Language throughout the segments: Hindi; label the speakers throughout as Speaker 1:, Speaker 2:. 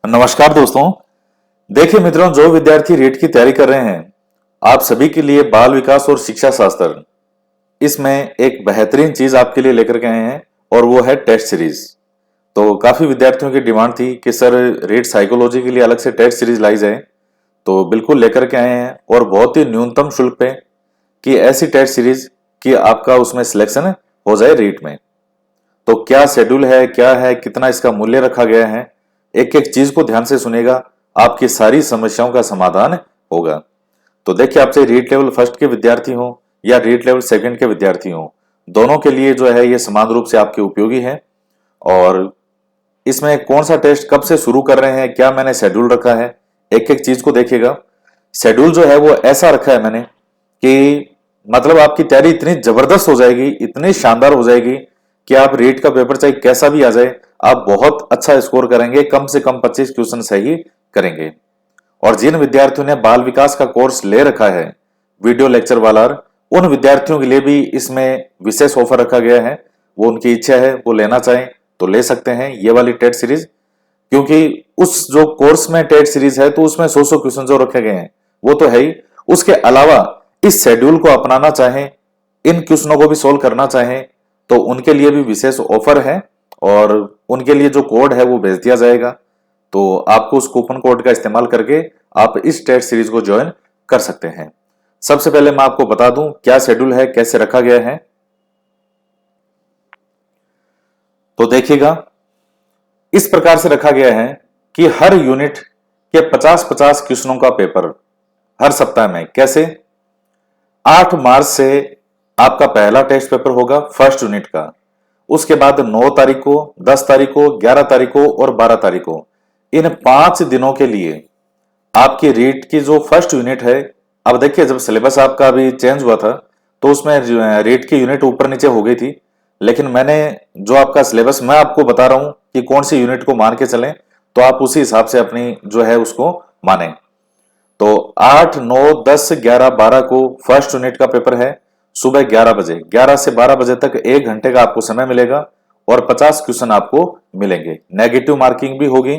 Speaker 1: नमस्कार दोस्तों। देखिए मित्रों, जो विद्यार्थी रीट की तैयारी कर रहे हैं, आप सभी के लिए बाल विकास और शिक्षा शास्त्र इसमें एक बेहतरीन चीज आपके लिए लेकर के आए हैं और वो है टेस्ट सीरीज। तो काफी विद्यार्थियों की डिमांड थी कि सर रीट साइकोलॉजी के लिए अलग से टेस्ट सीरीज लाई जाए, तो बिल्कुल लेकर के आए हैं और बहुत ही न्यूनतम शुल्क पे कि ऐसी टेस्ट सीरीज कि आपका उसमें सिलेक्शन हो जाए रीट में। तो क्या शेड्यूल है, क्या है, कितना इसका मूल्य रखा गया है, एक एक चीज को ध्यान से सुनेगा, आपकी सारी समस्याओं का समाधान होगा। तो देखिए, आपसे रीट लेवल फर्स्ट के विद्यार्थी हो या रीट लेवल सेकंड के विद्यार्थी हो, दोनों के लिए जो है ये समान रूप से आपके उपयोगी है। और इसमें कौन सा टेस्ट कब से शुरू कर रहे हैं, क्या मैंने शेड्यूल रखा है, एक एक चीज को देखिएगा। शेड्यूल जो है वो ऐसा रखा है मैंने कि मतलब आपकी तैयारी इतनी जबरदस्त हो जाएगी, इतनी शानदार हो जाएगी कि आप रीट का पेपर चाहे कैसा भी आ जाए, आप बहुत अच्छा स्कोर करेंगे, कम से कम 25 क्वेश्चन सही करेंगे। और जिन विद्यार्थियों ने बाल विकास का कोर्स ले रखा है वीडियो लेक्चर वाला, उन विद्यार्थियों के लिए भी इसमें विशेष ऑफर रखा गया है। वो उनकी इच्छा है, वो लेना चाहें तो ले सकते हैं ये वाली टेट सीरीज, क्योंकि उस जो कोर्स में टेट सीरीज है तो उसमें 100 क्वेश्चन जो रखे गए हैं वो तो है ही। उसके अलावा इस शेड्यूल को अपनाना चाहें, इन क्वेश्चनों को भी सोल्व करना चाहें, तो उनके लिए भी विशेष ऑफर है और उनके लिए जो कोड है वो भेज दिया जाएगा। तो आपको उस कूपन कोड का इस्तेमाल करके आप इस टेस्ट सीरीज को ज्वाइन कर सकते हैं। सबसे पहले मैं आपको बता दूं क्या शेड्यूल है, कैसे रखा गया है। तो देखिएगा, इस प्रकार से रखा गया है कि हर यूनिट के 50-50 क्वेश्चनों का पेपर हर सप्ताह में। कैसे? 8 मार्च से आपका पहला टेस्ट पेपर होगा फर्स्ट यूनिट का। उसके बाद 9 तारीख को, 10 तारीख को, 11 तारीख को और 12 तारीख को, इन 5 दिनों के लिए आपकी रीट की जो फर्स्ट यूनिट है। अब देखिए, जब सिलेबस आपका अभी चेंज हुआ था तो उसमें रीट की यूनिट ऊपर नीचे हो गई थी, लेकिन मैंने जो आपका सिलेबस मैं आपको बता रहा हूं कि कौन सी यूनिट को मान के चलें, तो आप उसी हिसाब से अपनी जो है उसको माने। तो 8, 9, 10, 11, 12 को फर्स्ट यूनिट का पेपर है सुबह 11 बजे। 11 से 12 बजे तक 1 घंटे का आपको समय मिलेगा और 50 क्वेश्चन आपको मिलेंगे। नेगेटिव मार्किंग भी होगी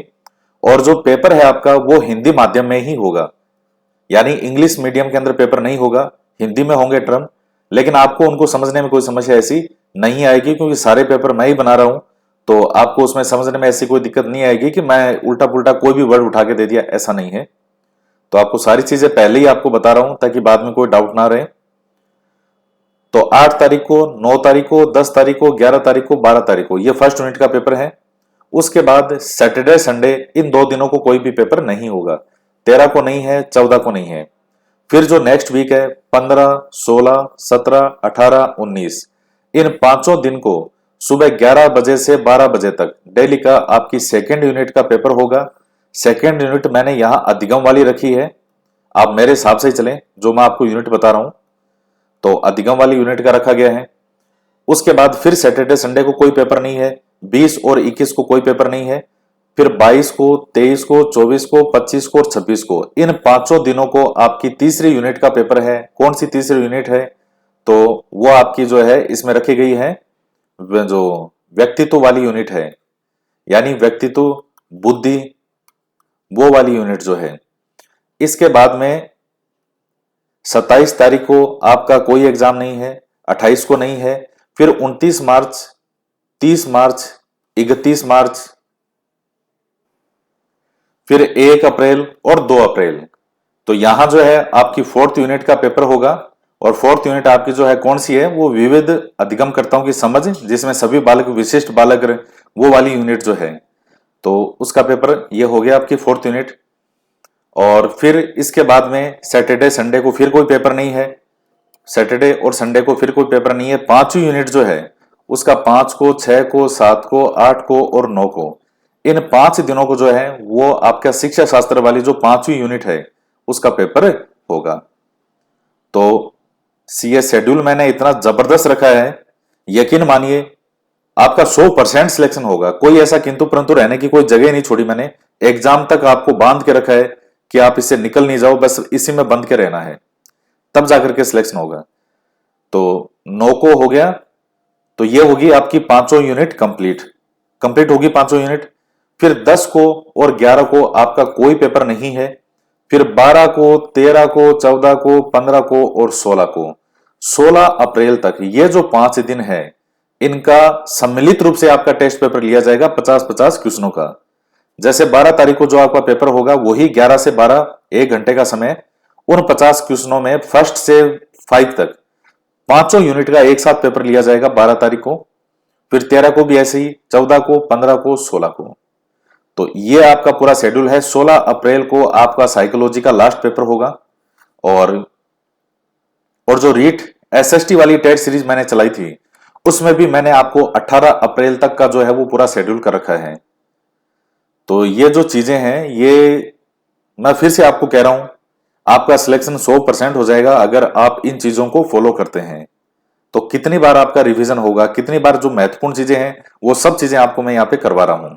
Speaker 1: और जो पेपर है आपका वो हिंदी माध्यम में ही होगा, यानी इंग्लिश मीडियम के अंदर पेपर नहीं होगा, हिंदी में होंगे टर्म। लेकिन आपको उनको समझने में कोई समस्या ऐसी नहीं आएगी, क्योंकि सारे पेपर मैं ही बना रहा हूं, तो आपको उसमें समझने में ऐसी कोई दिक्कत नहीं आएगी कि मैं उल्टा पुल्टा कोई भी वर्ड उठा के दे दिया, ऐसा नहीं है। तो आपको सारी चीजें पहले ही आपको बता रहा हूं ताकि बाद में कोई डाउट ना रहे। तो 8 तारीख को, 9 तारीख को, 10 तारीख को, 11 तारीख को, 12 तारीख को ये फर्स्ट यूनिट का पेपर है। उसके बाद सैटरडे संडे इन 2 दिनों को कोई भी पेपर नहीं होगा। 13 को नहीं है, 14 को नहीं है। फिर जो नेक्स्ट वीक है 15, 16, 17, 18, 19, इन 5 दिन को सुबह 11 बजे से 12 बजे तक डेली का आपकी सेकेंड यूनिट का पेपर होगा। सेकेंड यूनिट मैंने यहां अधिगम वाली रखी है, आप मेरे हिसाब से ही चलें, जो मैं आपको यूनिट बता रहा हूं तो अधिगम वाली यूनिट का रखा गया है। उसके बाद फिर सैटरडे संडे को कोई पेपर नहीं है, 20 और 21 को कोई पेपर नहीं है। फिर 22 को, 23 को, 24 को, 25 को और 26 को, इन 5 दिनों को आपकी तीसरी यूनिट का पेपर है। कौन सी तीसरी यूनिट है? तो वो आपकी जो है इसमें रखी गई है, जो व्यक्तित्व वाली यूनिट है, यानी व्यक्तित्व, बुद्धि, वो वाली यूनिट जो है। इसके बाद में 27 तारीख को आपका कोई एग्जाम नहीं है, 28 को नहीं है। फिर 29 मार्च, 30 मार्च, 31 मार्च, फिर 1 अप्रैल और 2 अप्रैल। तो यहां जो है आपकी फोर्थ यूनिट का पेपर होगा। और फोर्थ यूनिट आपकी जो है कौन सी है? वो विविध अधिगमकर्ताओं की समझ, जिसमें सभी बालक विशिष्ट बालक, वो वाली यूनिट जो है। तो उसका पेपर ये हो गया आपकी फोर्थ यूनिट। और फिर इसके बाद में सैटरडे संडे को फिर कोई पेपर नहीं है, सैटरडे और संडे को फिर कोई पेपर नहीं है। 5वीं यूनिट जो है उसका 5 को, 6 को, 7 को, 8 को और 9 को, इन 5 दिनों को जो है वो आपका शिक्षा शास्त्र वाली जो 5वीं यूनिट है उसका पेपर होगा। तो ये शेड्यूल मैंने इतना जबरदस्त रखा है, यकीन मानिए आपका 100% सिलेक्शन होगा। कोई ऐसा किंतु परंतु रहने की कोई जगह नहीं छोड़ी मैंने। एग्जाम तक आपको बांध के रखा है कि आप इससे निकल नहीं जाओ, बस इसी में बंद के रहना है, तब जाकर के सिलेक्शन होगा। तो 9 को हो गया, तो ये होगी आपकी 5 यूनिट कंप्लीट होगी 5 यूनिट। फिर 10 को और 11 को आपका कोई पेपर नहीं है, फिर 12 को, 13 को, 14 को, 15 को और 16 को, 16 अप्रैल तक ये जो 5 दिन है, इनका सम्मिलित रूप से आपका टेस्ट पेपर लिया जाएगा 50-50 क्वेश्चनों का। जैसे 12 तारीख को जो आपका पेपर होगा वही 11 से 12 1 घंटे का समय, उन 50 क्वेश्चनों में फर्स्ट से 5 तक पांचों यूनिट का एक साथ पेपर लिया जाएगा 12 तारीख को, फिर 13 को भी ऐसे ही, 14 को, 15 को, 16 को। तो ये आपका पूरा शेड्यूल है। 16 अप्रैल को आपका साइकोलॉजी का लास्ट पेपर होगा। और जो रीट एसएसटी वाली टेट सीरीज मैंने चलाई थी उसमें भी मैंने आपको 18 अप्रैल तक का जो है वो पूरा शेड्यूल कर रखा है। तो ये जो चीजें हैं, ये मैं फिर से आपको कह रहा हूं, आपका सिलेक्शन 100% हो जाएगा अगर आप इन चीजों को फॉलो करते हैं। तो कितनी बार आपका रिवीजन होगा, कितनी बार जो महत्वपूर्ण चीजें हैं वो सब चीजें आपको मैं यहां पे करवा रहा हूं।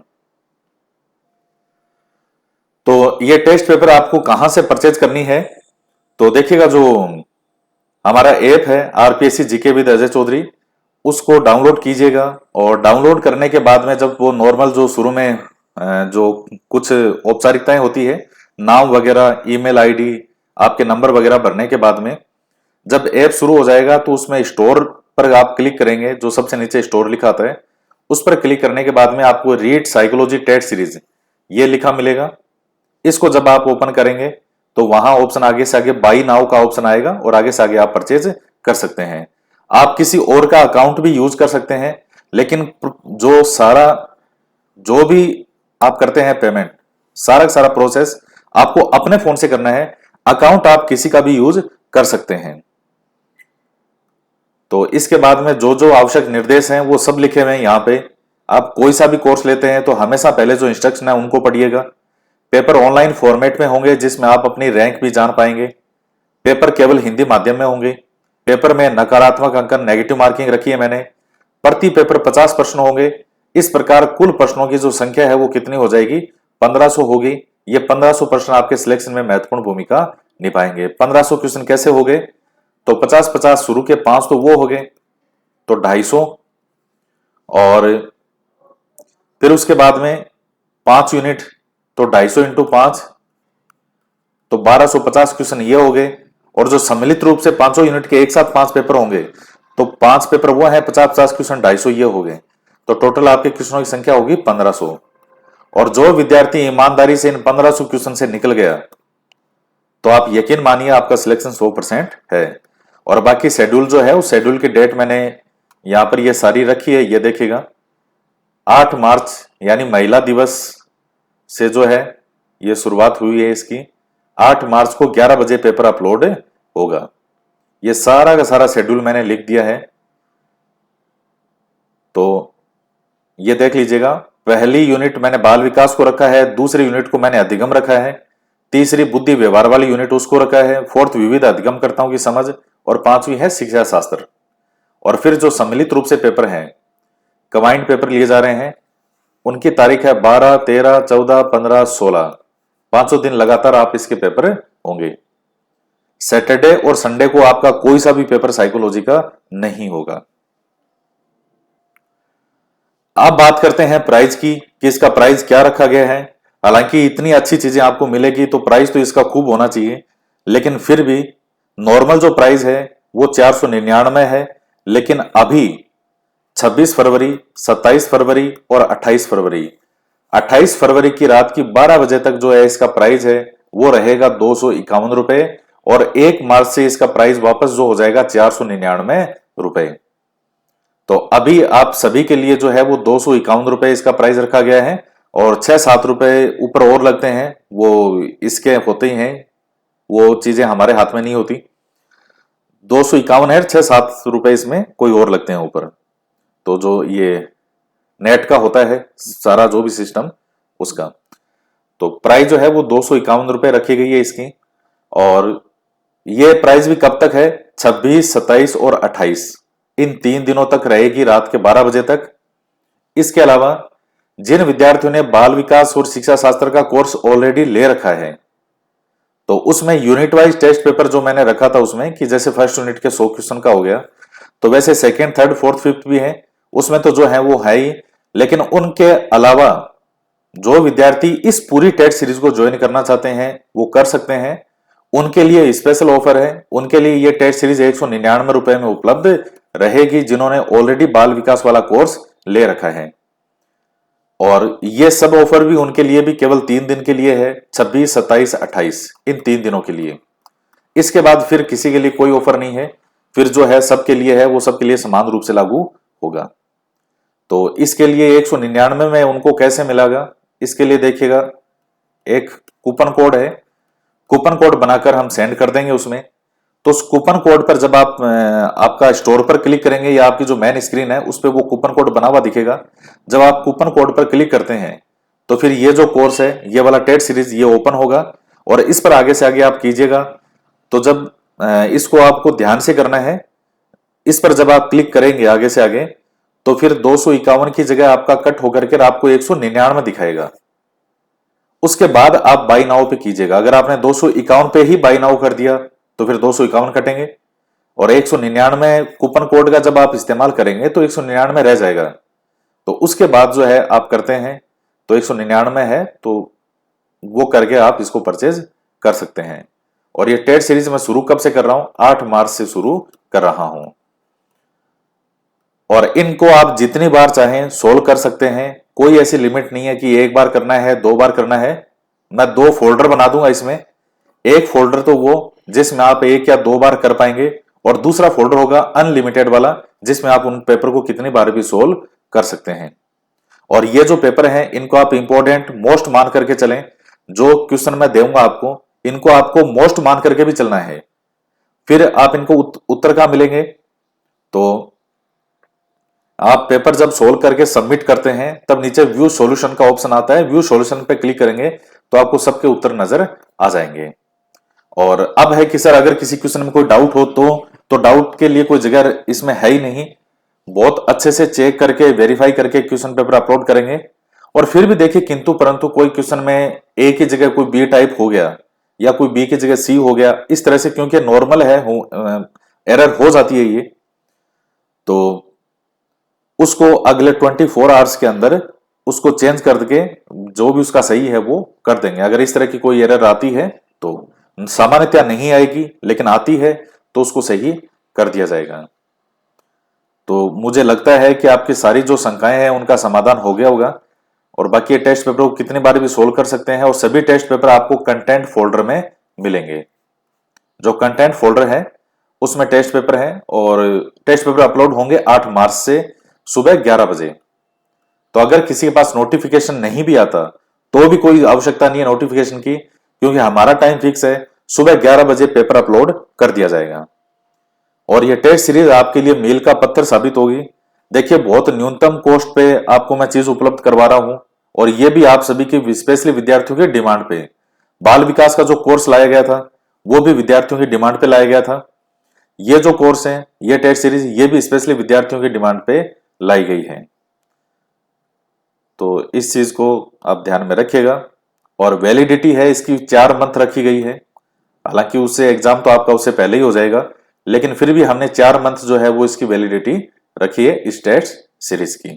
Speaker 1: तो ये टेस्ट पेपर आपको कहां से परचेज करनी है, तो देखिएगा जो हमारा ऐप है RPSC GK with Ajay Chaudhary, उसको डाउनलोड कीजिएगा। और डाउनलोड करने के बाद में जब वो नॉर्मल जो शुरू में जो कुछ औपचारिकताएं होती है, नाम वगैरह, ईमेल आईडी, आपके नंबर वगैरह भरने के बाद में जब ऐप शुरू हो जाएगा तो उसमें स्टोर पर आप क्लिक करेंगे, जो सबसे नीचे स्टोर लिखा आता है उस पर क्लिक करने के बाद में आपको रीड साइकोलॉजी टेट सीरीज ये लिखा मिलेगा। इसको जब आप ओपन करेंगे तो वहां ऑप्शन आगे से आगे बाई नाउ का ऑप्शन आएगा और आगे से आगे आप परचेज कर सकते हैं। आप किसी और का अकाउंट भी यूज कर सकते हैं, लेकिन जो भी आप करते हैं पेमेंट, सारा का सारा प्रोसेस आपको अपने फोन से करना है। अकाउंट आप किसी का भी यूज कर सकते हैं। तो इसके बाद में जो जो आवश्यक निर्देश हैं वो सब लिखे हुए हैं यहाँ पे। आप कोई सा भी कोर्स लेते हैं तो हमेशा पहले जो इंस्ट्रक्शन है उनको पढ़िएगा। पेपर ऑनलाइन फॉर्मेट में होंगे जिसमें आप अपनी रैंक भी जान पाएंगे। पेपर केवल हिंदी माध्यम में होंगे। पेपर में नकारात्मक अंकन, नेगेटिव मार्किंग रखी है मैंने। प्रति पेपर 50 प्रश्न होंगे। इस प्रकार कुल प्रश्नों की जो संख्या है वो कितनी हो जाएगी, 1500 होगी। ये 1500 प्रश्न आपके सिलेक्शन में महत्वपूर्ण भूमिका निभाएंगे। 1500 क्वेश्चन कैसे हो गए, तो 50-50 शुरू के 5 तो वो हो गए, तो 250, और फिर उसके बाद में 5 यूनिट तो 250 इंटू 5 तो 1250 क्वेश्चन ये हो गए। और जो सम्मिलित रूप से 500 यूनिट के एक साथ 5 पेपर होंगे तो 5 पेपर वो है 50-50 क्वेश्चन, 250 ये हो गए। तो टोटल आपके क्वेश्चनों की संख्या होगी 1500। और जो विद्यार्थी ईमानदारी से इन 1500 क्वेश्चन से निकल गया तो आप यकीन मानिए आपका सिलेक्शन 100% है। और बाकी शेड्यूल जो है उस शेड्यूल की डेट मैंने यहां पर ये सारी रखी है, ये देखिएगा। 8 मार्च यानी महिला दिवस से जो है ये शुरुआत हुई है इसकी। 8 मार्च को 11 बजे पेपर अपलोड होगा। ये सारा का सारा शेड्यूल मैंने लिख दिया है, तो ये देख लीजिएगा। पहली यूनिट मैंने बाल विकास को रखा है, दूसरी यूनिट को मैंने अधिगम रखा है, तीसरी बुद्धि व्यवहार वाली यूनिट उसको रखा है, फोर्थ विविध अधिगमकर्ताओं की समझ, और 5वीं है शिक्षा शास्त्र। और फिर जो सम्मिलित रूप से पेपर हैं, कंबाइंड पेपर लिए जा रहे हैं, उनकी तारीख है 12, 13, 14, 15, 16। 500 दिन लगातार आप इसके पेपर होंगे। सैटरडे और संडे को आपका कोई सा भी पेपर साइकोलॉजी का नहीं होगा। अब बात करते हैं प्राइस की कि इसका प्राइस क्या रखा गया है। हालांकि इतनी अच्छी चीजें आपको मिलेगी तो प्राइस तो इसका खूब होना चाहिए, लेकिन फिर भी नॉर्मल जो प्राइस है वो 499 है। लेकिन अभी 26 फरवरी, 27 फरवरी और 28 फरवरी की रात की 12 बजे तक जो है इसका प्राइस है वो रहेगा 251 रुपए। और 1 मार्च से इसका प्राइस वापस जो हो जाएगा 499 रुपए। तो अभी आप सभी के लिए जो है वो 251 रुपए इसका प्राइस रखा गया है। और 6-7 रुपए ऊपर और लगते हैं, वो इसके होते ही हैं, वो चीजें हमारे हाथ में नहीं होती। 251 है, 6-7 रुपए इसमें कोई और लगते हैं ऊपर। तो जो ये नेट का होता है सारा जो भी सिस्टम उसका, तो प्राइस जो है वो 251 रुपए रखी गई है इसकी। और ये प्राइस भी कब तक है, 26, 27 और 28 इन 3 दिनों तक रहेगी, रात के 12 बजे तक। इसके अलावा जिन विद्यार्थियों ने बाल विकास और शिक्षा शास्त्र का कोर्स ऑलरेडी ले रखा है तो उसमें यूनिट वाइज टेस्ट पेपर जो मैंने रखा था उसमें कि जैसे फर्स्ट यूनिट के 100 क्वेश्चन का हो गया, तो वैसे सेकेंड, थर्ड, फोर्थ, फिफ्थ भी है उसमें तो जो है वो है ही। लेकिन उनके अलावा जो विद्यार्थी इस पूरी टेट सीरीज को ज्वाइन करना चाहते हैं वो कर सकते हैं। उनके लिए स्पेशल ऑफर है, उनके लिए ये टेट सीरीज 199 रुपए में उपलब्ध रहेगी जिन्होंने ऑलरेडी बाल विकास वाला कोर्स ले रखा है। और ये सब ऑफर भी उनके लिए भी केवल 3 दिन के लिए है, 26, 27, 28, इन 3 दिनों के लिए। इसके बाद फिर किसी के लिए कोई ऑफर नहीं है, फिर जो है सबके लिए है वो सबके लिए समान रूप से लागू होगा। तो इसके लिए 199 में उनको कैसे मिलेगा, इसके लिए देखिएगा एक कूपन कोड है, कूपन कोड बनाकर हम सेंड कर देंगे उसमें। तो उस कूपन कोड पर जब आप आपका स्टोर पर क्लिक करेंगे या आपकी जो मेन स्क्रीन है उस पर वो कूपन कोड बना हुआ दिखेगा। जब आप कूपन कोड पर क्लिक करते हैं तो फिर ये जो कोर्स है, ये वाला टेट सीरीज ये ओपन होगा और इस पर आगे से आगे आप कीजिएगा। तो जब इसको आपको ध्यान से करना है, इस पर जब आप क्लिक करेंगे आगे से आगे तो फिर 251 की जगह आपका कट होकर के आपको 199 दिखाएगा। उसके बाद आप बाई नाउ पे कीजिएगा। अगर आपने 251 पे ही बाई नाउ कर दिया तो फिर 251 कटेंगे और 199 कूपन कोड का जब आप इस्तेमाल करेंगे तो 199 रह जाएगा। तो उसके बाद जो है आप करते हैं तो 199 है तो वो करके आप इसको परचेज कर सकते हैं। और ये टेट सीरीज मैं शुरू कब से कर रहा हूं, 8 मार्च से शुरू कर रहा हूं। और इनको आप जितनी बार चाहें सोल्व कर सकते हैं, कोई ऐसी लिमिट नहीं है कि एक बार करना है 2 बार करना है। मैं 2 फोल्डर बना दूंगा इसमें, एक फोल्डर तो वो जिसमें आप 1 या 2 बार कर पाएंगे और दूसरा फोल्डर होगा अनलिमिटेड वाला जिसमें आप उन पेपर को कितनी बार भी सोल्व कर सकते हैं। और ये जो पेपर हैं इनको आप इंपॉर्टेंट मोस्ट मान करके चलें। जो क्वेश्चन मैं दूंगा आपको इनको आपको मोस्ट मान करके भी चलना है। फिर आप इनको उत्तर कहां मिलेंगे, तो आप पेपर जब सोल्व करके सबमिट करते हैं तब नीचे व्यू सॉल्यूशन का ऑप्शन आता है, व्यू सॉल्यूशन पे क्लिक करेंगे तो आपको सबके उत्तर नजर आ जाएंगे। और अब है कि सर अगर किसी क्वेश्चन में कोई डाउट हो तो डाउट के लिए कोई जगह इसमें है ही नहीं। बहुत अच्छे से चेक करके वेरीफाई करके क्वेश्चन पेपर अपलोड करेंगे। और फिर भी देखिए किंतु परंतु कोई क्वेश्चन में ए की जगह कोई बी टाइप हो गया या कोई बी की जगह सी हो गया, इस तरह से क्योंकि नॉर्मल है, एरर हो जाती है ये, तो उसको अगले 24 आवर्स के अंदर उसको चेंज करके जो भी उसका सही है वो कर देंगे। अगर इस तरह की कोई एरर आती है तो सामान्यतया नहीं आएगी, लेकिन आती है तो उसको सही कर दिया जाएगा। तो मुझे लगता है कि आपकी सारी जो शंकाएं हैं उनका समाधान हो गया होगा। और बाकी टेस्ट पेपर को कितनी बार भी सोल्व कर सकते हैं। और सभी टेस्ट पेपर आपको कंटेंट फोल्डर में मिलेंगे। जो कंटेंट फोल्डर है उसमें टेस्ट पेपर है और टेस्ट पेपर अपलोड होंगे 8 मार्च से सुबह 11 बजे। तो अगर किसी के पास नोटिफिकेशन नहीं भी आता तो भी कोई आवश्यकता नहीं है नोटिफिकेशन की, क्योंकि हमारा टाइम फिक्स है, सुबह 11 बजे पेपर अपलोड कर दिया जाएगा। और यह टेस्ट सीरीज आपके लिए मील का पत्थर साबित होगी। देखिए बहुत न्यूनतम कॉस्ट पे आपको मैं चीज उपलब्ध करवा रहा हूं और यह भी आप सभी के स्पेशली विद्यार्थियों के डिमांड पे। बाल विकास का जो कोर्स लाया गया था वो भी विद्यार्थियों की डिमांड पे लाया गया था। ये जो कोर्स है, ये टेस्ट सीरीज, ये भी स्पेशली विद्यार्थियों की डिमांड पे लाई गई है। तो इस चीज को आप ध्यान में रखिएगा। और वैलिडिटी है इसकी 4 मंथ रखी गई है। हालांकि उससे एग्जाम तो आपका उससे पहले ही हो जाएगा, लेकिन फिर भी हमने 4 मंथ जो है वो इसकी वैलिडिटी रखी है इस टेस्ट सीरीज की।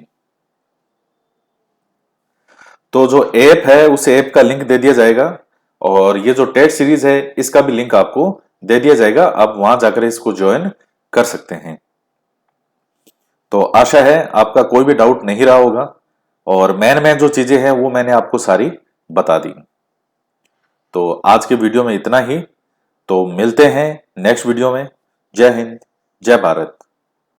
Speaker 1: तो जो ऐप है उस ऐप का लिंक दे दिया जाएगा और ये जो टेस्ट सीरीज है इसका भी लिंक आपको दे दिया जाएगा। आप वहां जाकर इसको ज्वाइन कर सकते हैं। तो आशा है आपका कोई भी डाउट नहीं रहा होगा और मेन जो चीजें हैं वो मैंने आपको सारी बता दी। तो आज के वीडियो में इतना ही। तो मिलते हैं नेक्स्ट वीडियो में। जय हिंद, जय भारत।